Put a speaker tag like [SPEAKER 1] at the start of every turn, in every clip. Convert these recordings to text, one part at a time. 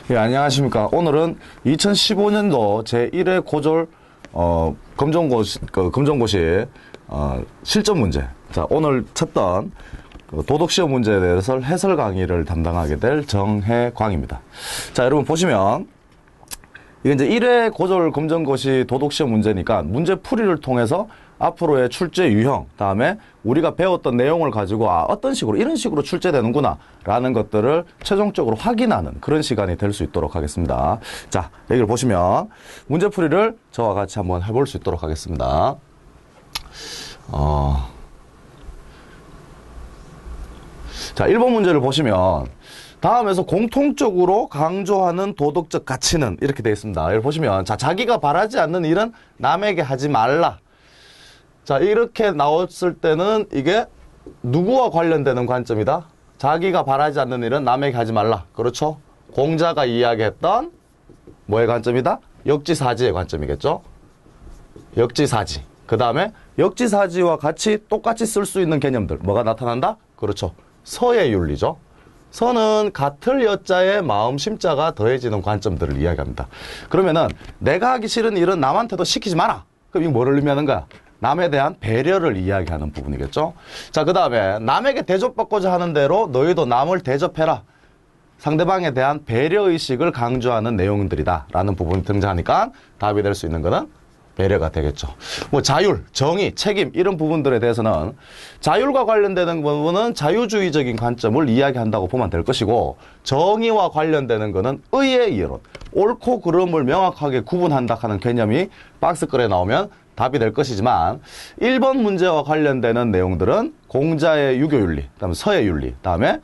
[SPEAKER 1] 예, 안녕하십니까. 오늘은 2015년도 제1회 고졸, 검정고시, 실전 문제. 자, 오늘 쳤던 도덕시험 문제에 대해서 해설 강의를 담당하게 될 정혜광입니다. 자, 여러분 보시면, 이게 이제 1회 고졸 검정고시 도덕시험 문제니까 문제 풀이를 통해서 앞으로의 출제 유형, 다음에 우리가 배웠던 내용을 가지고 어떤 식으로 이런 식으로 출제되는구나 라는 것들을 최종적으로 확인하는 그런 시간이 될 수 있도록 하겠습니다. 자, 여기를 보시면 문제 풀이를 저와 같이 한번 해볼 수 있도록 하겠습니다. 자, 1번 문제를 보시면 다음에서 공통적으로 강조하는 도덕적 가치는 이렇게 되어 있습니다. 여기 보시면 자, 자기가 바라지 않는 일은 남에게 하지 말라. 자, 이렇게 나왔을 때는 이게 누구와 관련되는 관점이다? 자기가 바라지 않는 일은 남에게 하지 말라. 그렇죠? 공자가 이야기했던 뭐의 관점이다? 역지사지의 관점이겠죠? 역지사지. 그 다음에 역지사지와 같이 똑같이 쓸 수 있는 개념들. 뭐가 나타난다? 그렇죠. 서의 윤리죠. 서는 같을 여자의 마음 심자가 더해지는 관점들을 이야기합니다. 그러면은 내가 하기 싫은 일은 남한테도 시키지 마라. 그럼 이거 뭐를 의미하는 거야? 남에 대한 배려를 이야기하는 부분이겠죠. 자, 그 다음에 남에게 대접받고자 하는 대로 너희도 남을 대접해라. 상대방에 대한 배려의식을 강조하는 내용들이다 라는 부분이 등장하니까 답이 될 수 있는 거는 배려가 되겠죠. 뭐 자율, 정의, 책임 이런 부분들에 대해서는 자율과 관련되는 부분은 자유주의적인 관점을 이야기한다고 보면 될 것이고, 정의와 관련되는 거는 의의 이론, 옳고 그름을 명확하게 구분한다 하는 개념이 박스글에 나오면 답이 될 것이지만, 1번 문제와 관련되는 내용들은 공자의 유교윤리, 그다음에 서의 윤리, 다음에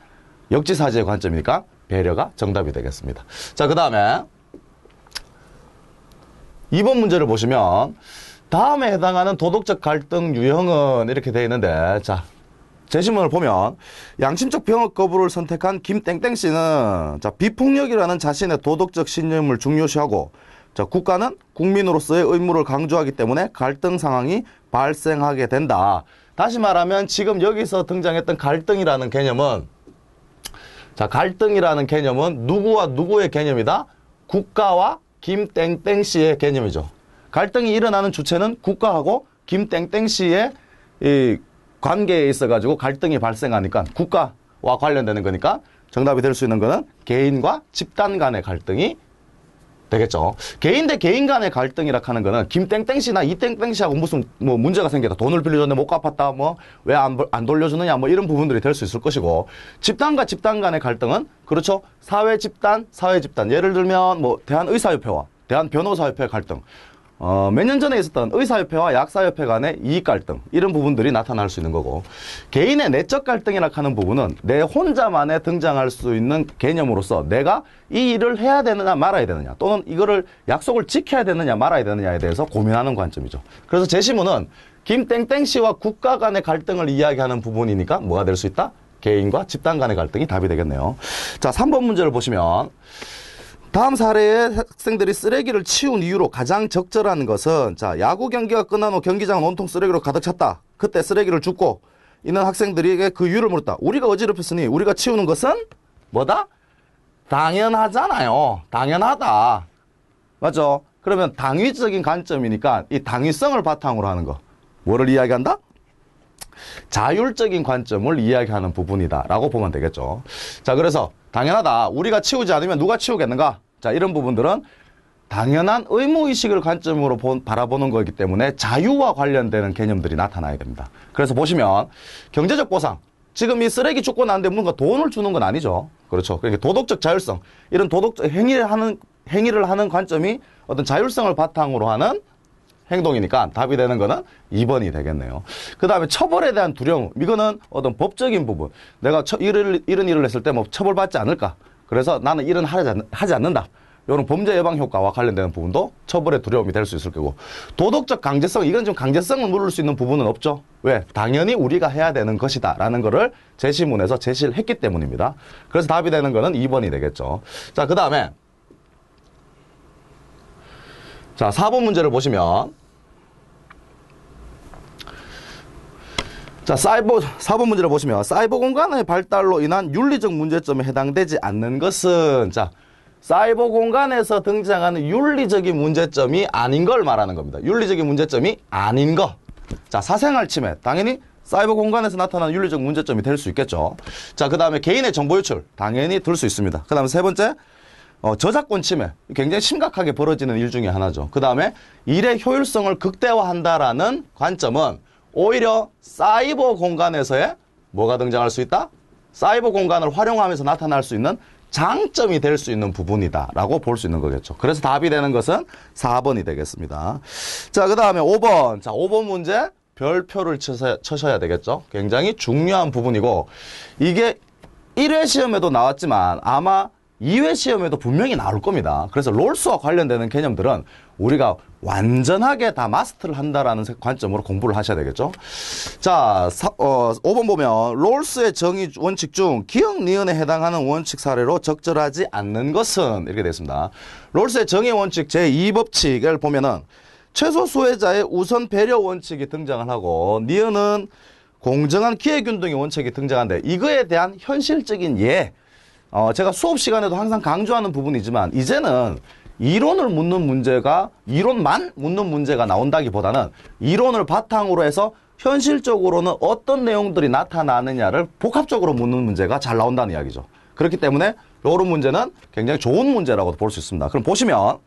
[SPEAKER 1] 역지사지의 관점이니까 배려가 정답이 되겠습니다. 자, 그 다음에 2번 문제를 보시면 다음에 해당하는 도덕적 갈등 유형은 이렇게 되어 있는데, 자, 제시문을 보면 양심적 병역 거부를 선택한 김땡땡씨는 자, 비폭력이라는 자신의 도덕적 신념을 중요시하고, 자, 국가는 국민으로서의 의무를 강조하기 때문에 갈등 상황이 발생하게 된다. 다시 말하면 지금 여기서 등장했던 갈등이라는 개념은, 자, 갈등이라는 개념은 누구와 누구의 개념이다? 국가와 김땡땡씨의 개념이죠. 갈등이 일어나는 주체는 국가하고 김땡땡씨의 이 관계에 있어가지고 갈등이 발생하니까 국가와 관련되는 거니까 정답이 될 수 있는 거는 개인과 집단 간의 갈등이 되겠죠. 개인 대 개인 간의 갈등이라 하는 거는 김땡땡씨나 이땡땡씨하고 무슨 뭐 문제가 생겼다. 돈을 빌려줬는데 못 갚았다. 뭐 왜 안 돌려주느냐. 뭐 이런 부분들이 될 수 있을 것이고, 집단과 집단 간의 갈등은 그렇죠. 사회 집단. 예를 들면 뭐 대한의사협회와 대한변호사협회 갈등. 몇 년 전에 있었던 의사협회와 약사협회 간의 이익 갈등, 이런 부분들이 나타날 수 있는 거고, 개인의 내적 갈등이라 하는 부분은 내 혼자만에 등장할 수 있는 개념으로서 내가 이 일을 해야 되느냐 말아야 되느냐, 또는 이거를 약속을 지켜야 되느냐 말아야 되느냐에 대해서 고민하는 관점이죠. 그래서 제시문은 김땡땡씨와 국가 간의 갈등을 이야기하는 부분이니까 뭐가 될 수 있다? 개인과 집단 간의 갈등이 답이 되겠네요. 자, 3번 문제를 보시면 다음 사례의 학생들이 쓰레기를 치운 이유로 가장 적절한 것은, 자, 야구 경기가 끝난 후 경기장은 온통 쓰레기로 가득 찼다. 그때 쓰레기를 줍고 있는 학생들에게 그 이유를 물었다. 우리가 어지럽혔으니 우리가 치우는 것은 뭐다? 당연하잖아요. 당연하다. 맞죠? 그러면 당위적인 관점이니까 이 당위성을 바탕으로 하는 거. 뭐를 이야기한다? 자율적인 관점을 이야기하는 부분이다 라고 보면 되겠죠. 자, 그래서 당연하다. 우리가 치우지 않으면 누가 치우겠는가? 자, 이런 부분들은 당연한 의무의식을 관점으로 바라보는 거기 때문에 자유와 관련되는 개념들이 나타나야 됩니다. 그래서 보시면 경제적 보상. 지금 이 쓰레기 줍고 나는데 뭔가 돈을 주는 건 아니죠. 그렇죠. 그러니까 도덕적 자율성. 이런 도덕적 행위를 하는 관점이 어떤 자율성을 바탕으로 하는 행동이니까 답이 되는 거는 2번이 되겠네요. 그 다음에 처벌에 대한 두려움. 이거는 어떤 법적인 부분. 내가 이런 일을 했을 때 뭐 처벌받지 않을까. 그래서 나는 일은 하지 않는다. 이런 범죄 예방 효과와 관련되는 부분도 처벌의 두려움이 될 수 있을 거고. 도덕적 강제성. 이건 좀 강제성을 물을 수 있는 부분은 없죠. 왜? 당연히 우리가 해야 되는 것이다 라는 거를 제시문에서 제시를 했기 때문입니다. 그래서 답이 되는 거는 2번이 되겠죠. 자, 그 다음에 자, 4번 문제를 보시면, 자, 4번 문제를 보시면 사이버 공간의 발달로 인한 윤리적 문제점에 해당되지 않는 것은, 자, 사이버 공간에서 등장하는 윤리적인 문제점이 아닌 걸 말하는 겁니다. 윤리적인 문제점이 아닌 거. 자, 사생활 침해. 당연히 사이버 공간에서 나타나는 윤리적 문제점이 될 수 있겠죠. 자, 그 다음에 개인의 정보 유출. 당연히 들 수 있습니다. 그 다음에 세 번째, 저작권 침해. 굉장히 심각하게 벌어지는 일 중에 하나죠. 그 다음에 일의 효율성을 극대화한다라는 관점은 오히려 사이버 공간에서의 뭐가 등장할 수 있다? 사이버 공간을 활용하면서 나타날 수 있는 장점이 될 수 있는 부분이다 라고 볼 수 있는 거겠죠. 그래서 답이 되는 것은 4번이 되겠습니다. 자, 그 다음에 5번. 자, 5번 문제 별표를 쳐셔야 되겠죠. 굉장히 중요한 부분이고, 이게 1회 시험에도 나왔지만 아마 2회 시험에도 분명히 나올 겁니다. 그래서 롤수와 관련되는 개념들은 우리가 완전하게 다 마스터를 한다라는 관점으로 공부를 하셔야 되겠죠. 자, 5번 보면 롤수의 정의 원칙 중 기억, 니은에 해당하는 원칙 사례로 적절하지 않는 것은 이렇게 되어 있습니다. 롤수의 정의 원칙 제2법칙을 보면은 최소 수혜자의 우선 배려 원칙이 등장을 하고, 니은은 공정한 기회균등의 원칙이 등장하는데, 이거에 대한 현실적인 예, 제가 수업 시간에도 항상 강조하는 부분이지만 이제는 이론을 묻는 문제가, 이론만 묻는 문제가 나온다기보다는 이론을 바탕으로 해서 현실적으로는 어떤 내용들이 나타나느냐를 복합적으로 묻는 문제가 잘 나온다는 이야기죠. 그렇기 때문에 이런 문제는 굉장히 좋은 문제라고 볼 수 있습니다. 그럼 보시면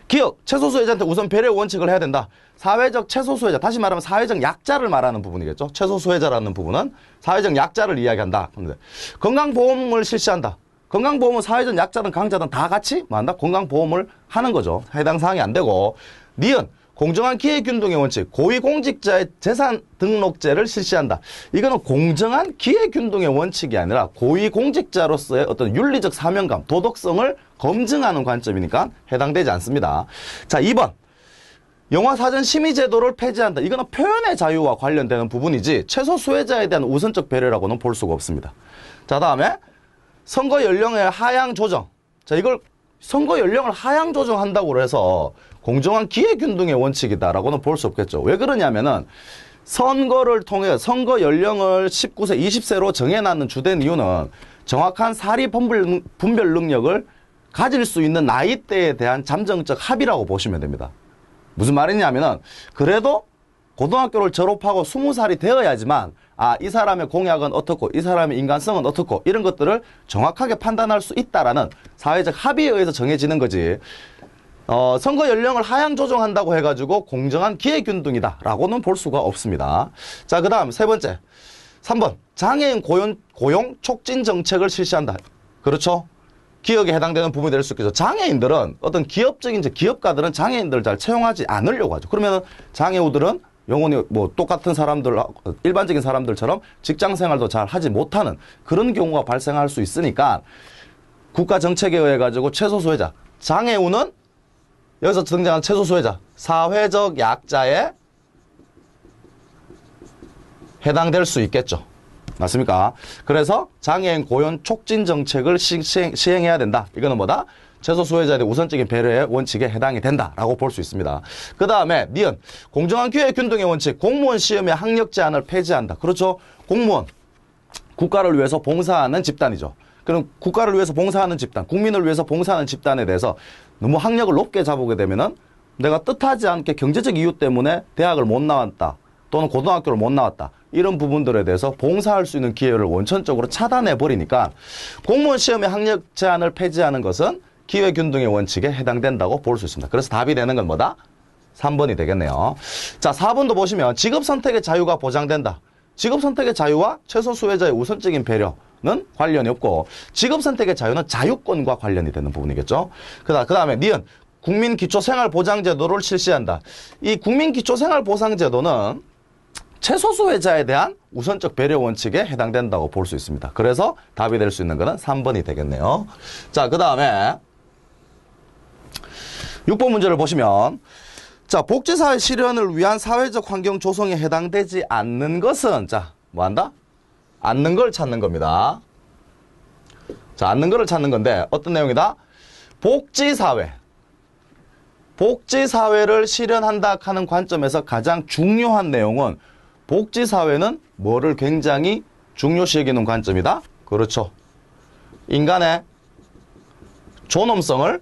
[SPEAKER 1] 기억, 최소수혜자한테 우선 배려 원칙을 해야 된다. 사회적 최소수혜자, 다시 말하면 사회적 약자를 말하는 부분이겠죠. 최소수혜자라는 부분은 사회적 약자를 이야기한다. 건강보험을 실시한다. 건강보험은 사회적 약자든 강자든 다 같이 뭐 한다? 건강보험을 하는 거죠. 해당 사항이 안 되고, 니은 공정한 기회균등의 원칙, 고위공직자의 재산 등록제를 실시한다. 이거는 공정한 기회균등의 원칙이 아니라 고위공직자로서의 어떤 윤리적 사명감, 도덕성을 검증하는 관점이니까 해당되지 않습니다. 자, 2번. 영화 사전 심의 제도를 폐지한다. 이거는 표현의 자유와 관련되는 부분이지 최소 수혜자에 대한 우선적 배려라고는 볼 수가 없습니다. 자, 다음에 선거 연령의 하향 조정. 자, 이걸 선거 연령을 하향 조정한다고 해서 공정한 기회균등의 원칙이다라고는 볼 수 없겠죠. 왜 그러냐면은 선거를 통해 선거 연령을 19세, 20세로 정해놨는 주된 이유는 정확한 사리 분별 능력을 가질 수 있는 나이대에 대한 잠정적 합의라고 보시면 됩니다. 무슨 말이냐면은 그래도 고등학교를 졸업하고 20살이 되어야지만 이 사람의 공약은 어떻고 이 사람의 인간성은 어떻고 이런 것들을 정확하게 판단할 수 있다라는 사회적 합의에 의해서 정해지는 거지. 선거 연령을 하향 조정한다고 해가지고 공정한 기회균등이다 라고는 볼 수가 없습니다. 자, 그 다음 세 번째 3번 장애인 고용 촉진 정책을 실시한다. 그렇죠? 기업에 해당되는 부분이 될 수 있겠죠. 장애인들은 어떤 기업가들은 장애인들을 잘 채용하지 않으려고 하죠. 그러면 장애우들은 영원히 뭐 똑같은 사람들, 일반적인 사람들처럼 직장 생활도 잘 하지 못하는 그런 경우가 발생할 수 있으니까 국가 정책에 의해 가지고 최소수혜자, 장애우는 여기서 등장한 최소수혜자, 사회적 약자에 해당될 수 있겠죠. 맞습니까? 그래서 장애인 고용 촉진 정책을 시행해야 된다. 이거는 뭐다? 최소수혜자에 대한 우선적인 배려의 원칙에 해당이 된다라고 볼 수 있습니다. 그 다음에 니은 공정한 기회균등의 원칙, 공무원 시험의 학력 제한을 폐지한다. 그렇죠? 공무원, 국가를 위해서 봉사하는 집단이죠. 그럼 국가를 위해서 봉사하는 집단, 국민을 위해서 봉사하는 집단에 대해서 너무 학력을 높게 잡게 되면은 내가 뜻하지 않게 경제적 이유 때문에 대학을 못 나왔다. 또는 고등학교를 못 나왔다. 이런 부분들에 대해서 봉사할 수 있는 기회를 원천적으로 차단해 버리니까 공무원 시험의 학력 제한을 폐지하는 것은 기회균등의 원칙에 해당된다고 볼 수 있습니다. 그래서 답이 되는 건 뭐다? 3번이 되겠네요. 자, 4번도 보시면 직업 선택의 자유가 보장된다. 직업 선택의 자유와 최소 수혜자의 우선적인 배려는 관련이 없고 직업 선택의 자유는 자유권과 관련이 되는 부분이겠죠. 그 다음에 니은 국민기초생활보장제도를 실시한다. 이 국민기초생활보장제도는 최소수혜자에 대한 우선적 배려 원칙에 해당된다고 볼 수 있습니다. 그래서 답이 될 수 있는 것은 3번이 되겠네요. 자, 그 다음에 6번 문제를 보시면 자, 복지사회 실현을 위한 사회적 환경 조성에 해당되지 않는 것은 자, 뭐 한다? 않는 걸 찾는 겁니다. 자, 않는 거를 찾는 건데 어떤 내용이다? 복지사회를 실현한다 하는 관점에서 가장 중요한 내용은 복지사회는 뭐를 굉장히 중요시 여기는 관점이다? 그렇죠. 인간의 존엄성을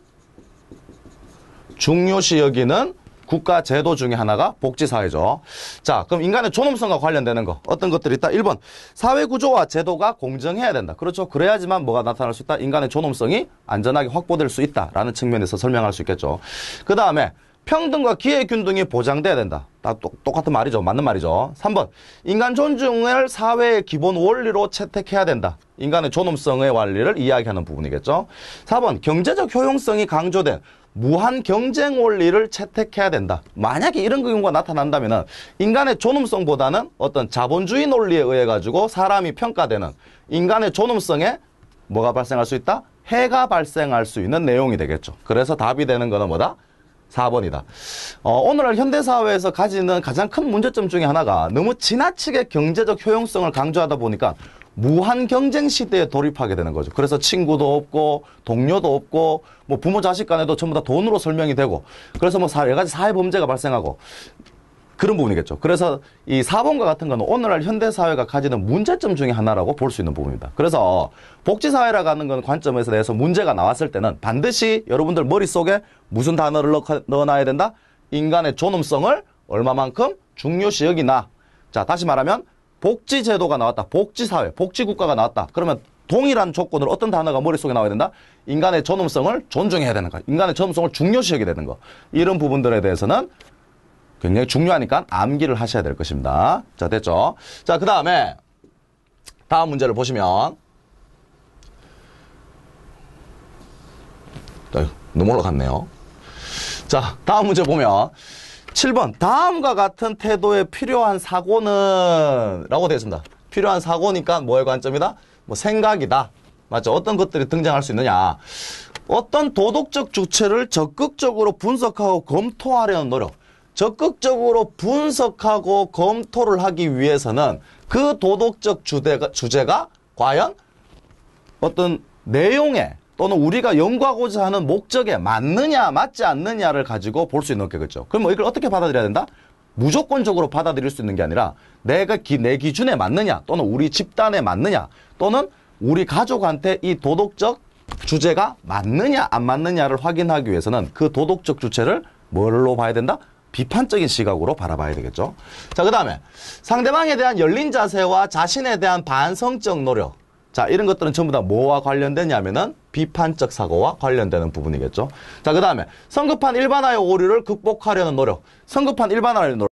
[SPEAKER 1] 중요시 여기는 국가 제도 중에 하나가 복지사회죠. 자, 그럼 인간의 존엄성과 관련되는 거 어떤 것들이 있다? 1번 사회 구조와 제도가 공정해야 된다. 그렇죠. 그래야지만 뭐가 나타날 수 있다? 인간의 존엄성이 안전하게 확보될 수 있다라는 측면에서 설명할 수 있겠죠. 그 다음에 평등과 기회균등이 보장돼야 된다. 다 똑같은 말이죠. 맞는 말이죠. 3번 인간 존중을 사회의 기본 원리로 채택해야 된다. 인간의 존엄성의 원리를 이야기하는 부분이겠죠. 4번 경제적 효용성이 강조된 무한 경쟁 원리를 채택해야 된다. 만약에 이런 경우가 나타난다면 인간의 존엄성보다는 어떤 자본주의 논리에 의해 가지고 사람이 평가되는 인간의 존엄성에 뭐가 발생할 수 있다? 해가 발생할 수 있는 내용이 되겠죠. 그래서 답이 되는 거는 뭐다? 4번이다. 오늘날 현대사회에서 가지는 가장 큰 문제점 중에 하나가 너무 지나치게 경제적 효용성을 강조하다 보니까 무한 경쟁 시대에 돌입하게 되는 거죠. 그래서 친구도 없고 동료도 없고 뭐 부모 자식 간에도 전부 다 돈으로 설명이 되고 그래서 뭐 여러 가지 사회 범죄가 발생하고 그런 부분이겠죠. 그래서 이 4번과 같은 거는 오늘날 현대사회가 가지는 문제점 중에 하나라고 볼 수 있는 부분입니다. 그래서 복지사회라고 하는 건 관점에서 대해서 문제가 나왔을 때는 반드시 여러분들 머릿속에 무슨 단어를 넣어놔야 된다? 인간의 존엄성을 얼마만큼 중요시 여기나. 자, 다시 말하면 복지제도가 나왔다. 복지사회, 복지국가가 나왔다. 그러면 동일한 조건으로 어떤 단어가 머릿속에 나와야 된다? 인간의 존엄성을 존중해야 되는 거. 인간의 존엄성을 중요시 여겨야 되는 거. 이런 부분들에 대해서는 굉장히 중요하니까 암기를 하셔야 될 것입니다. 자, 됐죠? 자, 그 다음에 다음 문제를 보시면 너무 올라갔네요. 자, 다음 문제 보면 7번 다음과 같은 태도에 필요한 사고는 라고 되어 있습니다. 필요한 사고니까 뭐의 관점이다? 뭐 생각이다. 맞죠? 어떤 것들이 등장할 수 있느냐. 어떤 도덕적 주체를 적극적으로 분석하고 검토하려는 노력. 적극적으로 분석하고 검토를 하기 위해서는 그 도덕적 주제가 과연 어떤 내용에 또는 우리가 연구하고자 하는 목적에 맞느냐 맞지 않느냐를 가지고 볼 수 있는 거겠죠. 그럼 뭐 이걸 어떻게 받아들여야 된다? 무조건적으로 받아들일 수 있는 게 아니라 내 기준에 맞느냐 또는 우리 집단에 맞느냐 또는 우리 가족한테 이 도덕적 주제가 맞느냐 안 맞느냐를 확인하기 위해서는 그 도덕적 주체를 뭘로 봐야 된다? 비판적인 시각으로 바라봐야 되겠죠. 자, 그 다음에 상대방에 대한 열린 자세와 자신에 대한 반성적 노력. 자, 이런 것들은 전부 다 뭐와 관련되냐면은 비판적 사고와 관련되는 부분이겠죠. 자, 그 다음에 성급한 일반화의 오류를 극복하려는 노력. 성급한 일반화의 노력.